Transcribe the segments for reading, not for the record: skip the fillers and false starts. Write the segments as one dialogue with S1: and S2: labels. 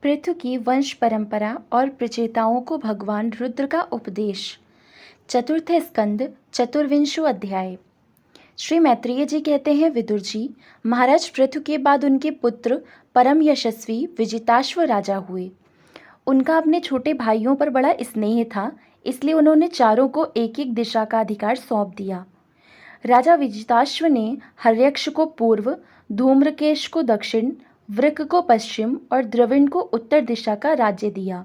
S1: पृथु की वंश परंपरा और प्रचेताओं को भगवान रुद्र का उपदेश। चतुर्थ स्कंद, चतुर्विंशो अध्याय। श्री मैत्रेय जी कहते हैं, विदुर जी, महाराज पृथु के बाद उनके पुत्र परम यशस्वी विजिताश्व राजा हुए। उनका अपने छोटे भाइयों पर बड़ा स्नेह था, इसलिए उन्होंने चारों को एक एक दिशा का अधिकार सौंप दिया। राजा विजिताश्व ने हर्यक्ष को पूर्व, धूम्रकेश को दक्षिण, वृक को पश्चिम और द्रविण को उत्तर दिशा का राज्य दिया।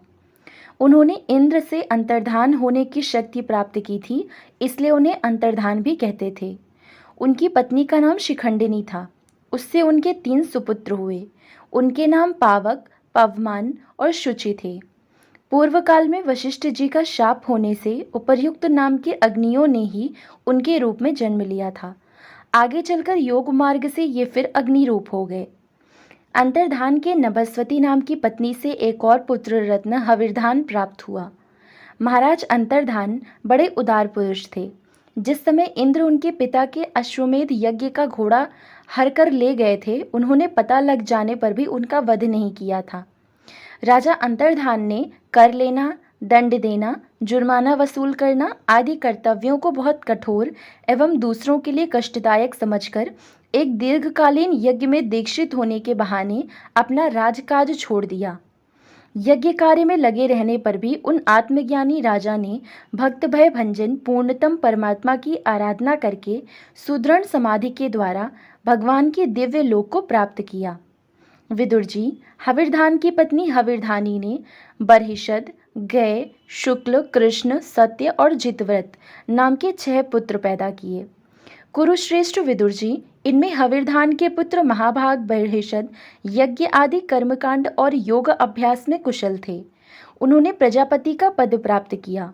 S1: उन्होंने इंद्र से अंतर्धान होने की शक्ति प्राप्त की थी, इसलिए उन्हें अंतर्धान भी कहते थे। उनकी पत्नी का नाम शिखंडिनी था। उससे उनके 3 सुपुत्र हुए। उनके नाम पावक, पवमान और शुचि थे। पूर्व काल में वशिष्ठ जी का शाप होने से उपर्युक्त नाम के अग्नियों ने ही उनके रूप में जन्म लिया था। आगे चलकर योग मार्ग से ये फिर अग्नि रूप हो गए। अंतर्धान के नभस्वती नाम की पत्नी से एक और पुत्र रत्न हविर्धान प्राप्त हुआ। महाराज अंतर्धान बड़े उदार पुरुष थे। जिस समय इंद्र उनके पिता के अश्वमेध यज्ञ का घोड़ा हर कर ले गए थे, उन्होंने पता लग जाने पर भी उनका वध नहीं किया था। राजा अंतर्धान ने कर लेना, दंड देना, जुर्माना वसूल करना आदि कर्तव्यों को बहुत कठोर एवं दूसरों के लिए कष्टदायक समझकर एक दीर्घकालीन यज्ञ में दीक्षित होने के बहाने अपना राजकाज छोड़ दिया। यज्ञ कार्य में लगे रहने पर भी उन आत्मज्ञानी राजा ने भक्त भय भंजन पूर्णतम परमात्मा की आराधना करके सुदृढ़ समाधि के द्वारा भगवान के दिव्य लोक को प्राप्त किया। विदुर जी, हविर्धान की पत्नी हविर्धानी ने बर्हिषद, गय, शुक्ल, कृष्ण, सत्य और जितव्रत नाम के 6 पुत्र पैदा किए। कुरुश्रेष्ठ विदुर जी, इनमें हविर्धान के पुत्र महाभाग बर्हिषद यज्ञ आदि कर्मकांड और योग अभ्यास में कुशल थे। उन्होंने प्रजापति का पद प्राप्त किया।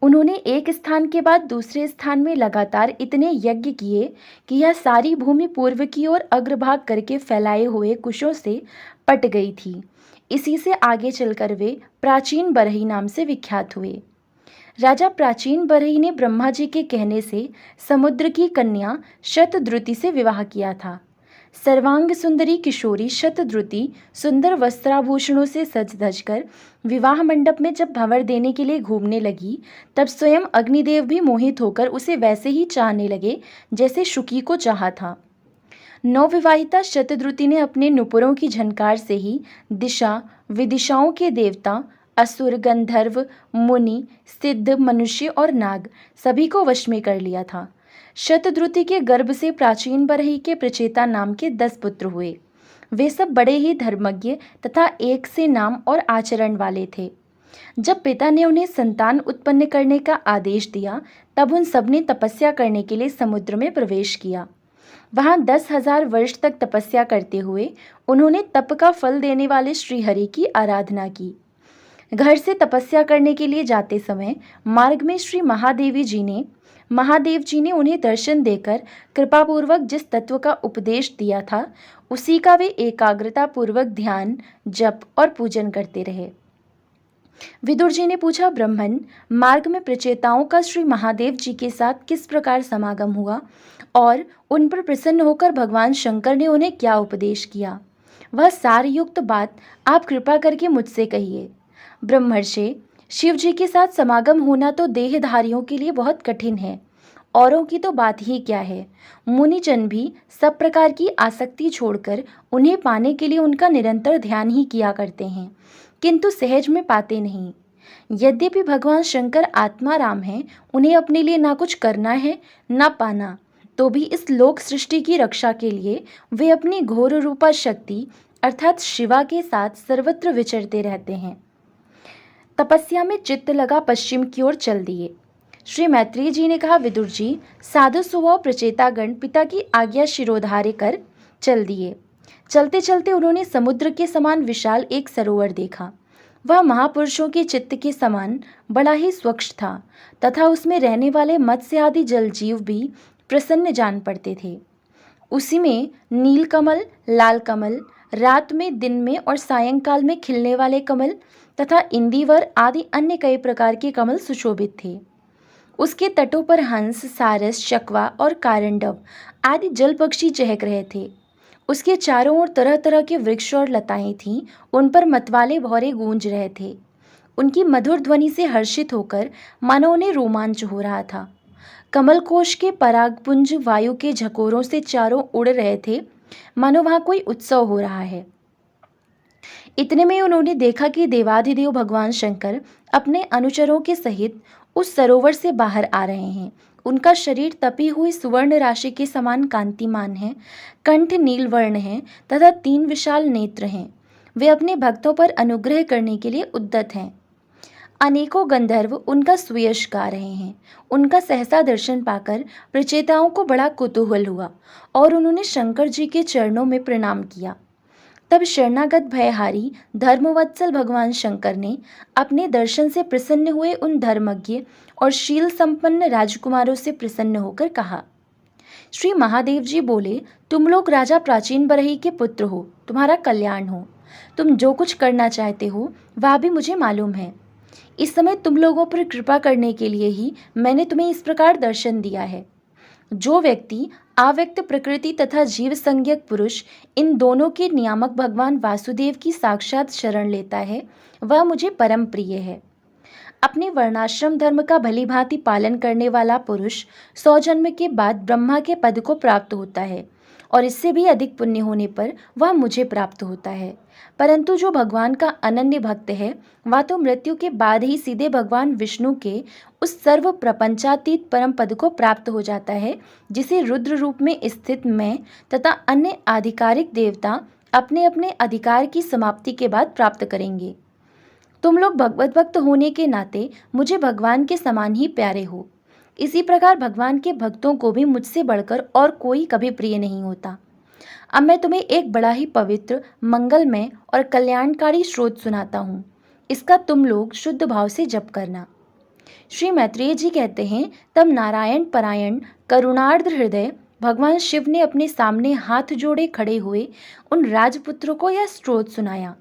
S1: उन्होंने एक स्थान के बाद दूसरे स्थान में लगातार इतने यज्ञ किए कि यह सारी भूमि पूर्व की ओर अग्रभाग करके फैलाए हुए कुशों से पट गई थी। इसी से आगे चलकर वे प्राचीन बरही नाम से विख्यात हुए। राजा प्राचीन बरही ने ब्रह्मा जी के कहने से समुद्र की कन्या शतद्रुति से विवाह किया था। सर्वांग सुंदरी किशोरी शतद्रुति सुंदर वस्त्राभूषणों से सज धज कर विवाह मंडप में जब भंवर देने के लिए घूमने लगी, तब स्वयं अग्निदेव भी मोहित होकर उसे वैसे ही चाहने लगे जैसे शुकी को चाहा था। नवविवाहिता शतद्रुति ने अपने नुपुरों की झनकार से ही दिशा विदिशाओं के देवता, असुर, गंधर्व, मुनि, सिद्ध, मनुष्य और नाग सभी को वश में कर लिया था। शतद्रुति के गर्भ से प्राचीन बरही के प्रचेता नाम के 10 पुत्र हुए। वे सब बड़े ही धर्मज्ञ तथा एक से नाम और आचरण वाले थे। जब पिता ने उन्हें संतान उत्पन्न करने का आदेश दिया, तब उन सब ने तपस्या करने के लिए समुद्र में प्रवेश किया। वहां 10,000 वर्ष तक तपस्या करते हुए उन्होंने तप का फल देने वाले श्रीहरि की आराधना की। घर से तपस्या करने के लिए जाते समय मार्ग में श्री महादेव जी ने उन्हें दर्शन देकर कृपापूर्वक जिस तत्व का उपदेश दिया था, उसी का वे एकाग्रता पूर्वक ध्यान, जप और पूजन करते रहे। विदुर जी ने पूछा, ब्रह्मन, मार्ग में प्रचेताओं का श्री महादेव जी के साथ किस प्रकार समागम हुआ और उन पर प्रसन्न होकर भगवान शंकर ने उन्हें क्या उपदेश किया? वह सारयुक्त बात आप कृपा करके मुझसे कहिए। ब्रह्मर्षि, शिव जी के साथ समागम होना तो देहधारियों के लिए बहुत कठिन है। औरों की तो बात ही क्या है। मुनिजन भी सब प्रकार की आसक्ति छोड़कर उन्हें पाने के लिए उनका निरंतर ध्यान ही किया करते हैं, किंतु सहज में पाते नहीं। यद्यपि भगवान शंकर आत्मा राम हैं, उन्हें अपने लिए ना कुछ करना है ना पाना, तो भी इस लोक सृष्टि की रक्षा के लिए वे अपनी घोर रूपा शक्ति अर्थात शिवा के साथ सर्वत्र विचरते रहते हैं। तपस्या में चित्त लगा पश्चिम की ओर चल दिए। श्री मैत्रेय जी ने कहा, विदुर जी, साधु स्वभाव प्रचेतागण पिता की आज्ञा शिरोधार्य कर चल दिए। चलते चलते उन्होंने समुद्र के समान विशाल एक सरोवर देखा। वह महापुरुषों के चित्त के समान बड़ा ही स्वच्छ था तथा उसमें रहने वाले मत्स्य आदि जलजीव भी प्रसन्न जान पड़ते थे। उसी में नीलकमल, लाल कमल, रात में, दिन में और सायंकाल में खिलने वाले कमल तथा इंदिवर आदि अन्य कई प्रकार के कमल सुशोभित थे। उसके तटों पर हंस, सारस, शक्वा और कारंडव आदि जल पक्षी चहक रहे थे। उसके चारों ओर तरह तरह के वृक्ष और लताएं थीं, उन पर मतवाले भौरे गूंज रहे थे। उनकी मधुर ध्वनि से हर्षित होकर मानो उन्हें रोमांच हो रहा था। कमलकोश के परागपुंज वायु के झकोरों से चारों उड़ रहे थे, मानो वहां कोई उत्सव हो रहा है। इतने में उन्होंने देखा कि देवाधिदेव भगवान शंकर अपने अनुचरों के सहित उस सरोवर से बाहर आ रहे हैं। उनका शरीर तपी हुई सुवर्ण राशि के समान कांतिमान है, कंठ नीलवर्ण है तथा 3 विशाल नेत्र हैं। वे अपने भक्तों पर अनुग्रह करने के लिए उद्यत हैं। अनेकों गंधर्व उनका सुयश गा रहे हैं। उनका सहसा दर्शन पाकर प्रचेताओं को बड़ा कुतूहल हुआ और उन्होंने शंकर जी के चरणों में प्रणाम किया। तब शरणागत भयहारी धर्मवत्सल भगवान शंकर ने अपने दर्शन से प्रसन्न हुए उन धर्मज्ञ और शील संपन्न राजकुमारों से प्रसन्न होकर कहा, श्री महादेव जी बोले, तुम लोग राजा प्राचीन बरही के पुत्र हो, तुम्हारा कल्याण हो। तुम जो कुछ करना चाहते हो वह भी मुझे मालूम है। इस समय तुम लोगों पर कृपा करने के लिए ही मैंने तुम्हें इस प्रकार दर्शन दिया है। जो व्यक्ति आव्यक्त प्रकृति तथा जीव संज्ञक पुरुष इन दोनों के नियामक भगवान वासुदेव की साक्षात शरण लेता है वह मुझे परम प्रिय है। अपने वर्णाश्रम धर्म का भलीभांति पालन करने वाला पुरुष 100 जन्म के बाद ब्रह्मा के पद को प्राप्त होता है और इससे भी अधिक पुण्य होने पर वह मुझे प्राप्त होता है। परंतु जो भगवान का अनन्य भक्त है वह तो मृत्यु के बाद ही सीधे भगवान विष्णु के उस सर्व प्रपंचातीत परम पद को प्राप्त हो जाता है, जिसे रुद्र रूप में स्थित मैं तथा अन्य आधिकारिक देवता अपने अपने अधिकार की समाप्ति के बाद प्राप्त करेंगे। तुम लोग भगवत भक्त होने के नाते मुझे भगवान के समान ही प्यारे हो। इसी प्रकार भगवान के भक्तों को भी मुझसे बढ़कर और कोई कभी प्रिय नहीं होता। अब मैं तुम्हें एक बड़ा ही पवित्र, मंगलमय और कल्याणकारी स्रोत सुनाता हूँ। इसका तुम लोग शुद्ध भाव से जप करना। श्री मैत्रेय जी कहते हैं, तब नारायण परायण करुणार्द्र हृदय भगवान शिव ने अपने सामने हाथ जोड़े खड़े हुए उन राजपुत्रों को यह स्रोत सुनाया।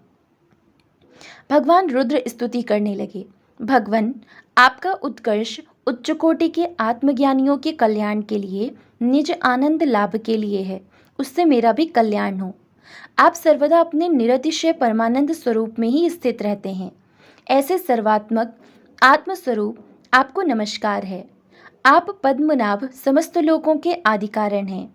S1: भगवान रुद्र स्तुति करने लगे, भगवन, आपका उत्कर्ष उच्च कोटि के आत्मज्ञानियों के कल्याण के लिए, निज आनंद लाभ के लिए है, उससे मेरा भी कल्याण हो। आप सर्वदा अपने निरतिशय परमानंद स्वरूप में ही स्थित रहते हैं। ऐसे सर्वात्मक आत्मस्वरूप आपको नमस्कार है। आप पद्मनाभ समस्त लोकों के आदि कारण हैं।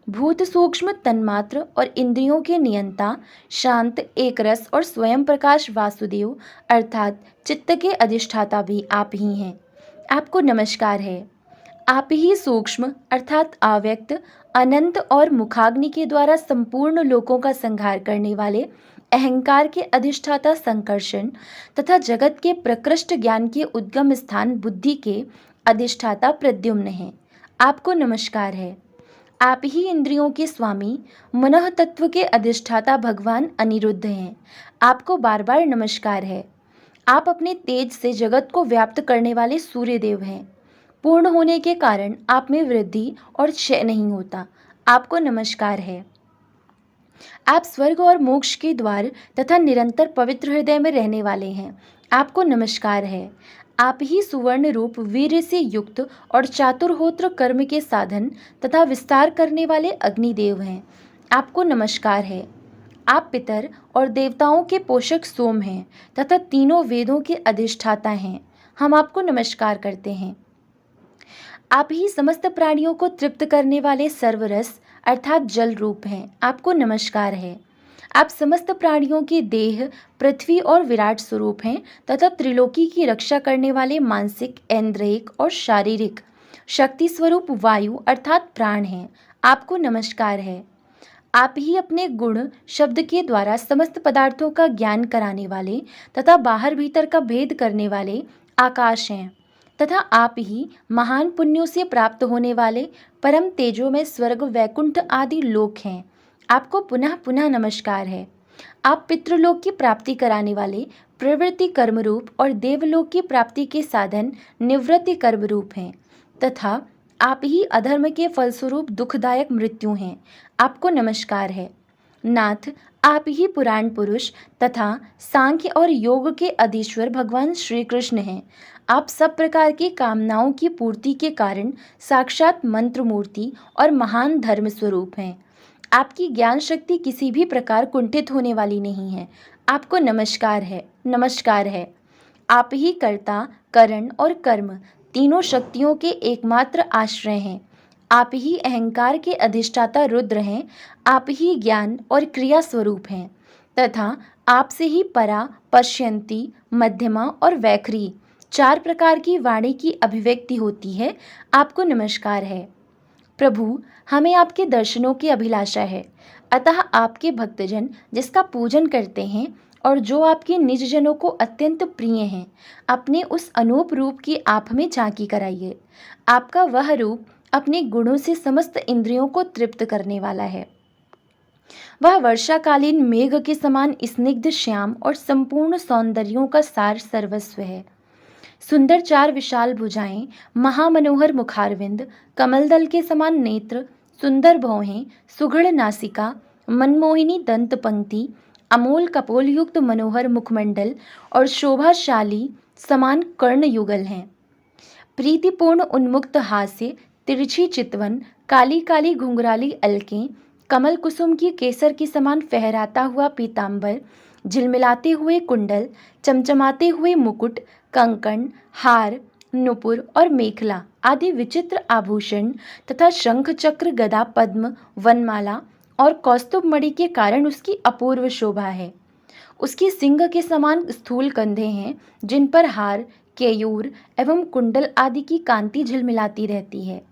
S1: भूत सूक्ष्म तन्मात्र और इंद्रियों के नियंता, शांत एक रस और स्वयं प्रकाश वासुदेव अर्थात चित्त के अधिष्ठाता भी आप ही हैं। आपको नमस्कार है। आप ही सूक्ष्म अर्थात अव्यक्त, अनंत और मुखाग्नि के द्वारा संपूर्ण लोकों का संहार करने वाले अहंकार के अधिष्ठाता संकर्षण तथा जगत के प्रकृष्ट ज्ञान के उद्गम स्थान बुद्धि के अधिष्ठाता प्रद्युम्न हैं। आपको नमस्कार है। आप ही इंद्रियों के स्वामी, मनः तत्व के अधिष्ठाता भगवान अनिरुद्ध हैं। आपको बार बार नमस्कार है। आप अपने तेज से जगत को व्याप्त करने वाले सूर्यदेव हैं। पूर्ण होने के कारण आप में वृद्धि और क्षय नहीं होता। आपको नमस्कार है। आप स्वर्ग और मोक्ष के द्वार तथा निरंतर पवित्र हृदय में रहने वाले हैं। आपको नमस्कार है। आप ही सुवर्ण रूप वीर्य से युक्त और चातुर्होत्र कर्म के साधन तथा विस्तार करने वाले अग्निदेव हैं। आपको नमस्कार है। आप पितर और देवताओं के पोषक सोम हैं तथा तीनों वेदों के अधिष्ठाता हैं। हम आपको नमस्कार करते हैं। आप ही समस्त प्राणियों को तृप्त करने वाले सर्वरस अर्थात जल रूप हैं। आपको नमस्कार है। आप समस्त प्राणियों के देह, पृथ्वी और विराट स्वरूप हैं तथा त्रिलोकी की रक्षा करने वाले मानसिक, ऐन्द्रियक और शारीरिक शक्ति स्वरूप वायु अर्थात प्राण हैं। आपको नमस्कार है। आप ही अपने गुण शब्द के द्वारा समस्त पदार्थों का ज्ञान कराने वाले तथा बाहर भीतर का भेद करने वाले आकाश हैं तथा आप ही महान पुण्यों से प्राप्त होने वाले परम तेजो में स्वर्ग, वैकुंठ आदि लोक हैं। आपको पुनः पुनः नमस्कार है। आप पितृलोक की प्राप्ति कराने वाले प्रवृत्ति कर्म रूप और देवलोक की प्राप्ति के साधन निवृत्ति कर्म रूप हैं तथा आप ही अधर्म के फलस्वरूप दुखदायक मृत्यु हैं। आपको नमस्कार है। नाथ, आप ही पुराण पुरुष तथा सांख्य और योग के अधीश्वर भगवान श्री कृष्ण हैं। आप सब प्रकार की कामनाओं की पूर्ति के कारण साक्षात मंत्र मूर्ति और महान धर्म स्वरूप हैं। आपकी ज्ञान शक्ति किसी भी प्रकार कुंठित होने वाली नहीं है। आपको नमस्कार है, नमस्कार है। आप ही कर्ता, करण और कर्म तीनों शक्तियों के एकमात्र आश्रय हैं। आप ही अहंकार के अधिष्ठाता रुद्र हैं। आप ही ज्ञान और क्रिया स्वरूप हैं तथा आपसे ही परा, पश्यंती, मध्यमा और वैखरी 4 प्रकार की वाणी की अभिव्यक्ति होती है। आपको नमस्कार है। प्रभु, हमें आपके दर्शनों की अभिलाषा है, अतः आपके भक्तजन जिसका पूजन करते हैं और जो आपके निज जनों को अत्यंत प्रिय हैं, अपने उस अनूप रूप की आप हमें झांकी कराइए। आपका वह रूप अपने गुणों से समस्त इंद्रियों को तृप्त करने वाला है। वह वर्षाकालीन मेघ के समान स्निग्ध श्याम और संपूर्ण सौंदर्यों का सार सर्वस्व है। सुंदर 4 विशाल भुजाएं, महामनोहर मुखारविंद, कमलदल के समान नेत्र, सुंदर भौहें, सुघड़ नासिका, मनमोहिनी दंत पंक्ति, अमोल कपोल युक्त मनोहर मुखमंडल और शोभाशाली समान कर्ण युगल हैं। प्रीतिपूर्ण उन्मुक्त हास्य, तिरछी चितवन, काली काली घुंघराली अलकें, कमल कुसुम की केसर की समान फहराता हुआ पीतांबर, झिलमिलाते हुए कुंडल, चमचमाते हुए मुकुट, कंकण, हार, नुपुर और मेखला आदि विचित्र आभूषण तथा शंख चक्र गदा पद्म वनमाला और कौस्तुभ मणि के कारण उसकी अपूर्व शोभा है। उसकी सिंह के समान स्थूल कंधे हैं जिन पर हार, केयूर एवं कुंडल आदि की कांति झिलमिलाती रहती है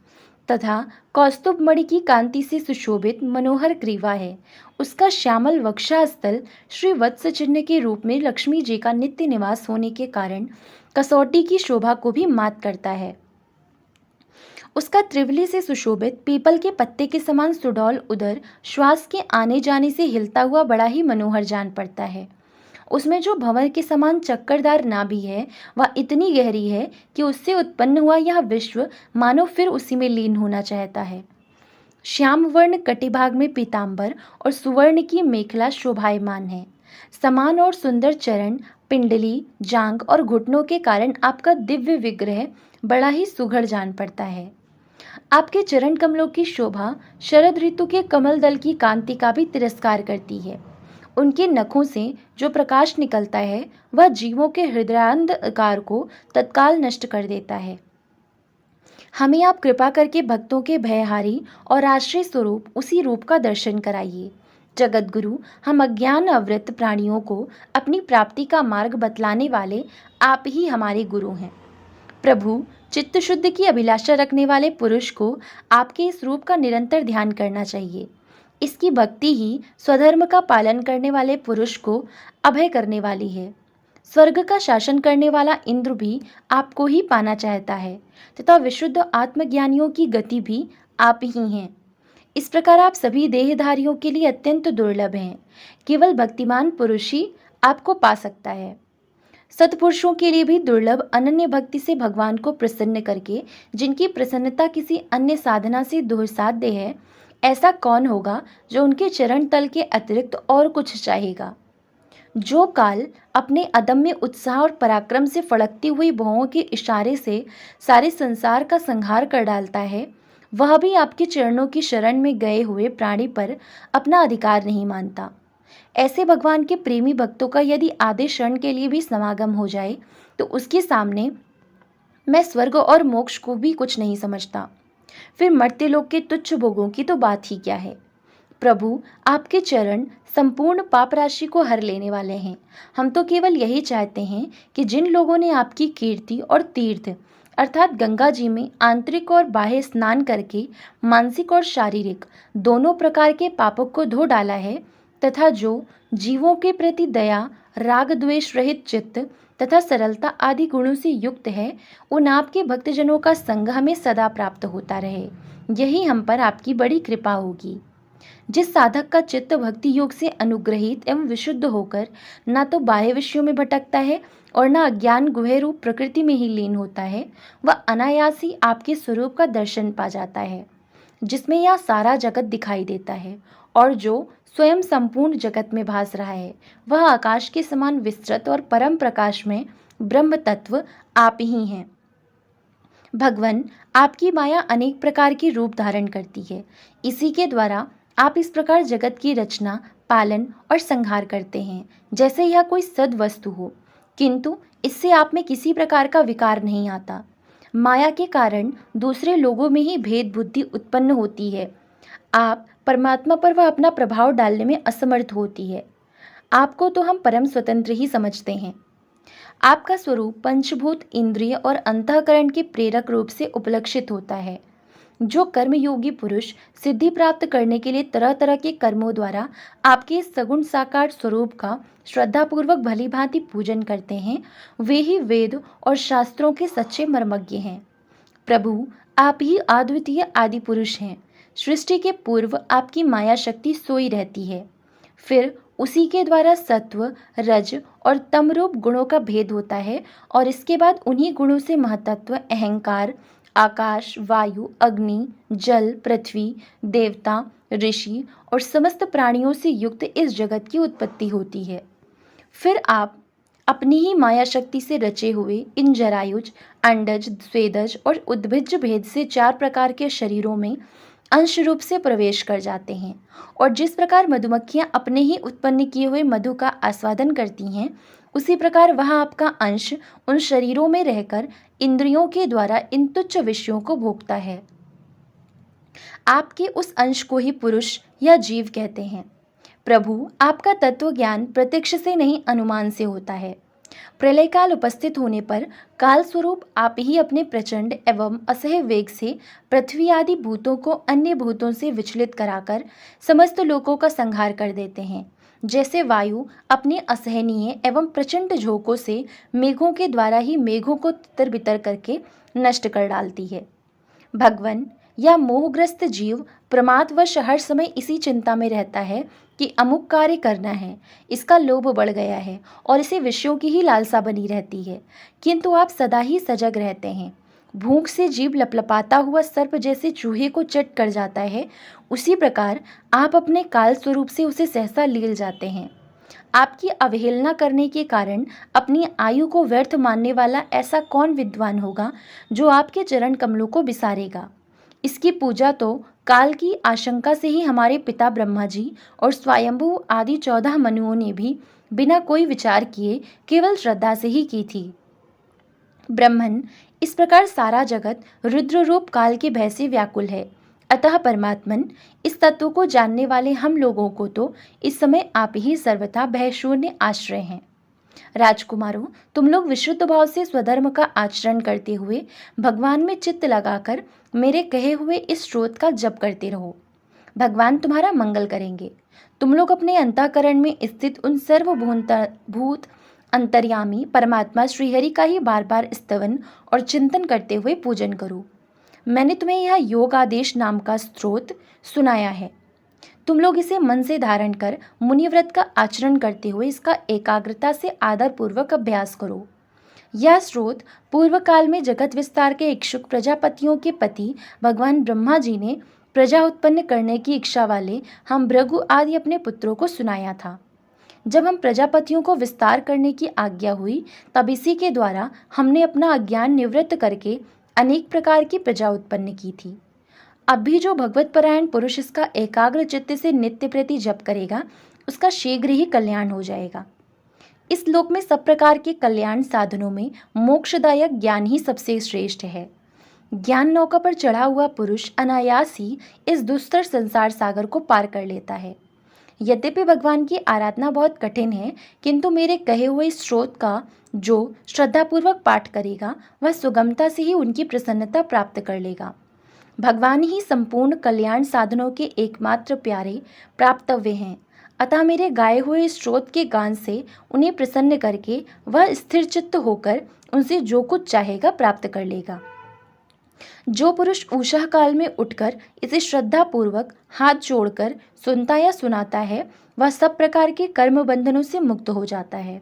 S1: तथा कौस्तुभ मणि की कांति से सुशोभित मनोहर ग्रीवा है। उसका श्यामल वक्षस्थल श्री वत्स चिन्ह के रूप में लक्ष्मी जी का नित्य निवास होने के कारण कसौटी की शोभा को भी मात करता है। उसका त्रिवली से सुशोभित पीपल के पत्ते के समान सुडौल उदर श्वास के आने जाने से हिलता हुआ बड़ा ही मनोहर जान पड़ता है। उसमें जो भंवर के समान चक्करदार नाभि है वह इतनी गहरी है कि उससे उत्पन्न हुआ यह विश्व मानो फिर उसी में लीन होना चाहता है। श्याम वर्ण कटिभाग में पीतांबर और सुवर्ण की मेखला शोभायमान है। समान और सुंदर चरण, पिंडली, जांघ और घुटनों के कारण आपका दिव्य विग्रह बड़ा ही सुघड़ जान पड़ता है। आपके चरण कमलों की शोभा शरद ऋतु के कमल दल की कांति का भी तिरस्कार करती है। उनके नखों से जो प्रकाश निकलता है वह जीवों के हृदयांधकार को तत्काल नष्ट कर देता है। हमें आप कृपा करके भक्तों के भयहारी और आश्रय स्वरूप उसी रूप का दर्शन कराइए। जगत गुरु, हम अज्ञान आवृत प्राणियों को अपनी प्राप्ति का मार्ग बतलाने वाले आप ही हमारे गुरु हैं। प्रभु, चित्त शुद्ध की अभिलाषा रखने वाले पुरुष को आपके इस रूप का निरंतर ध्यान करना चाहिए। इसकी भक्ति ही स्वधर्म का पालन करने वाले पुरुष को अभय करने वाली है। स्वर्ग का शासन करने वाला इंद्र भी आपको ही पाना चाहता है तथा विशुद्ध आत्मज्ञानियों की गति भी आप ही हैं। इस प्रकार आप सभी देहधारियों के लिए अत्यंत दुर्लभ हैं। केवल भक्तिमान पुरुष ही आपको पा सकता है। सत्पुरुषों के लिए भी दुर्लभ अनन्य भक्ति से भगवान को प्रसन्न करके जिनकी प्रसन्नता किसी अन्य साधना से दुस्साध्य है, ऐसा कौन होगा जो उनके चरण तल के अतिरिक्त और कुछ चाहेगा। जो काल अपने अदम्य उत्साह और पराक्रम से फड़कती हुई भौहों के इशारे से सारे संसार का संहार कर डालता है, वह भी आपके चरणों की शरण में गए हुए प्राणी पर अपना अधिकार नहीं मानता। ऐसे भगवान के प्रेमी भक्तों का यदि आधे क्षण के लिए भी समागम हो जाए तो उसके सामने मैं स्वर्ग और मोक्ष को भी कुछ नहीं समझता। फिर मर्त्य लोक के तुच्छ भोगों की तो बात ही क्या है। प्रभु, आपके चरण संपूर्ण पाप राशि को हर लेने वाले हैं। हम तो केवल यही चाहते हैं कि जिन लोगों ने आपकी कीर्ति और तीर्थ अर्थात गंगा जी में आंतरिक और बाह्य स्नान करके मानसिक और शारीरिक दोनों प्रकार के पापों को धो डाला है तथा जो जीवों के प्रति दया, राग द्वेष रहित चित्त तथा सरलता आदि गुणों से युक्त है, उन आपके भक्तजनों का संग हमें सदा प्राप्त होता रहे। यही हम पर आपकी बड़ी कृपा होगी। जिस साधक का चित्त भक्ति योग से अनुग्रहित एवं विशुद्ध होकर न तो बाह्य विषयों में भटकता है और न अज्ञान गुहे रूप प्रकृति में ही लीन होता है, वह अनायास ही आपके स्वरूप का दर्शन पा जाता है, जिसमें यह सारा जगत दिखाई देता है और जो स्वयं संपूर्ण जगत में भास रहा है, वह आकाश के समान विस्तृत और परम प्रकाश में ब्रह्म तत्व आप ही हैं। भगवान, आपकी माया अनेक प्रकार की रूप धारण करती है। इसी के द्वारा आप इस प्रकार जगत की रचना, पालन और संहार करते हैं जैसे यह कोई सद वस्तु हो, किंतु इससे आप में किसी प्रकार का विकार नहीं आता। माया के कारण दूसरे लोगों में ही भेद बुद्धि उत्पन्न होती है। आप परमात्मा पर वह अपना प्रभाव डालने में असमर्थ होती है। आपको तो हम परम स्वतंत्र ही समझते हैं। आपका स्वरूप पंचभूत, इंद्रिय और अंतःकरण के प्रेरक रूप से उपलक्षित होता है। जो कर्मयोगी पुरुष सिद्धि प्राप्त करने के लिए तरह तरह के कर्मों द्वारा आपके इस सगुण साकार स्वरूप का श्रद्धापूर्वक भली भांति पूजन करते हैं, वे ही वेद और शास्त्रों के सच्चे मर्मज्ञ हैं। प्रभु, आप ही अद्वितीय आदि पुरुष हैं। सृष्टि के पूर्व आपकी माया शक्ति सोई रहती है, फिर उसी के द्वारा सत्व, रज और तम रूप गुणों का भेद होता है और इसके बाद उन्हीं गुणों से महतत्व, अहंकार, आकाश, वायु, अग्नि, जल, पृथ्वी, देवता, ऋषि और समस्त प्राणियों से युक्त इस जगत की उत्पत्ति होती है। फिर आप अपनी ही माया शक्ति से रचे हुए इन जरायुज, अंडज, स्वेदज और उद्भिज भेद से 4 प्रकार के शरीरों में अंश रूप से प्रवेश कर जाते हैं और जिस प्रकार मधुमक्खियां अपने ही उत्पन्न किए हुए मधु का आस्वादन करती हैं, उसी प्रकार वह आपका अंश उन शरीरों में रहकर इंद्रियों के द्वारा इन तुच्छ विषयों को भोगता है। आपके उस अंश को ही पुरुष या जीव कहते हैं। प्रभु, आपका तत्व ज्ञान प्रत्यक्ष से नहीं, अनुमान से होता है। प्रलय काल उपस्थित होने पर काल स्वरूप आप ही अपने प्रचंड एवं असह्य वेग से पृथ्वी आदि भूतों को अन्य भूतों से विचलित कराकर समस्त लोकों का संहार कर देते हैं, जैसे वायु अपने असहनीय एवं प्रचंड झोंकों से मेघों के द्वारा ही मेघों को तितर बितर करके नष्ट कर डालती है। भगवान, या मोहग्रस्त जीव प्रमादवश हर समय इसी चिंता में रहता है कि अमुक कार्य करना है, इसका लोभ बढ़ गया है और इसे विषयों की ही लालसा बनी रहती है, किंतु आप सदा ही सजग रहते हैं। भूख से जीव लपलपाता हुआ सर्प जैसे चूहे को चट कर जाता है, उसी प्रकार आप अपने काल स्वरूप से उसे सहसा लील जाते हैं। आपकी अवहेलना करने के कारण अपनी आयु को व्यर्थ मानने वाला ऐसा कौन विद्वान होगा जो आपके चरण कमलों को बिसारेगा। इसकी पूजा तो काल की आशंका से ही हमारे पिता ब्रह्मा जी और स्वयंभू आदि 14 मनुओं ने भी बिना कोई विचार किए केवल श्रद्धा से ही की थी। ब्रह्मन, इस प्रकार सारा जगत रुद्र रूप काल के भय से व्याकुल है। अतः परमात्मन, इस तत्व को जानने वाले हम लोगों को तो इस समय आप ही सर्वथा भयशून्य आश्रय हैं। राजकुमारों, तुम लोग विशुद्ध भाव से स्वधर्म का आचरण करते हुए भगवान में चित्त लगाकर मेरे कहे हुए इस स्रोत का जप करते रहो। भगवान तुम्हारा मंगल करेंगे। तुम लोग अपने अंतःकरण में स्थित उन सर्वभूत अंतर्यामी परमात्मा श्रीहरि का ही बार बार स्तवन और चिंतन करते हुए पूजन करो। मैंने तुम्हें यह योग आदेश नाम का स्रोत सुनाया है। तुम लोग इसे मन से धारण कर मुनिव्रत का आचरण करते हुए इसका एकाग्रता से आदर पूर्वक अभ्यास करो। यह स्रोत पूर्व काल में जगत विस्तार के इच्छुक प्रजापतियों के पति भगवान ब्रह्मा जी ने प्रजा उत्पन्न करने की इच्छा वाले हम भृगु आदि अपने पुत्रों को सुनाया था। जब हम प्रजापतियों को विस्तार करने की आज्ञा हुई, तब इसी के द्वारा हमने अपना अज्ञान निवृत्त करके अनेक प्रकार की प्रजा उत्पन्न की थी। अब भी जो भगवतपरायण पुरुष इसका एकाग्र चित्त से नित्य प्रति जप करेगा, उसका शीघ्र ही कल्याण हो जाएगा। इस लोक में सब प्रकार के कल्याण साधनों में मोक्षदायक ज्ञान ही सबसे श्रेष्ठ है। ज्ञान नौका पर चढ़ा हुआ पुरुष अनायास ही इस दुस्तर संसार सागर को पार कर लेता है। यद्यपि भगवान की आराधना बहुत कठिन है, किंतु मेरे कहे हुए स्रोत का जो श्रद्धापूर्वक पाठ करेगा, वह सुगमता से ही उनकी प्रसन्नता प्राप्त कर लेगा। भगवान ही संपूर्ण कल्याण साधनों के एकमात्र प्यारे प्राप्तव्य हैं। अतः मेरे गाए हुए स्रोत के गान से उन्हें प्रसन्न करके वह स्थिर चित्त होकर उनसे जो कुछ चाहेगा प्राप्त कर लेगा। जो पुरुष उषा काल में उठकर इसे श्रद्धा पूर्वक हाथ जोड़कर सुनता या सुनाता है, वह सब प्रकार के कर्म बंधनों से मुक्त हो जाता है।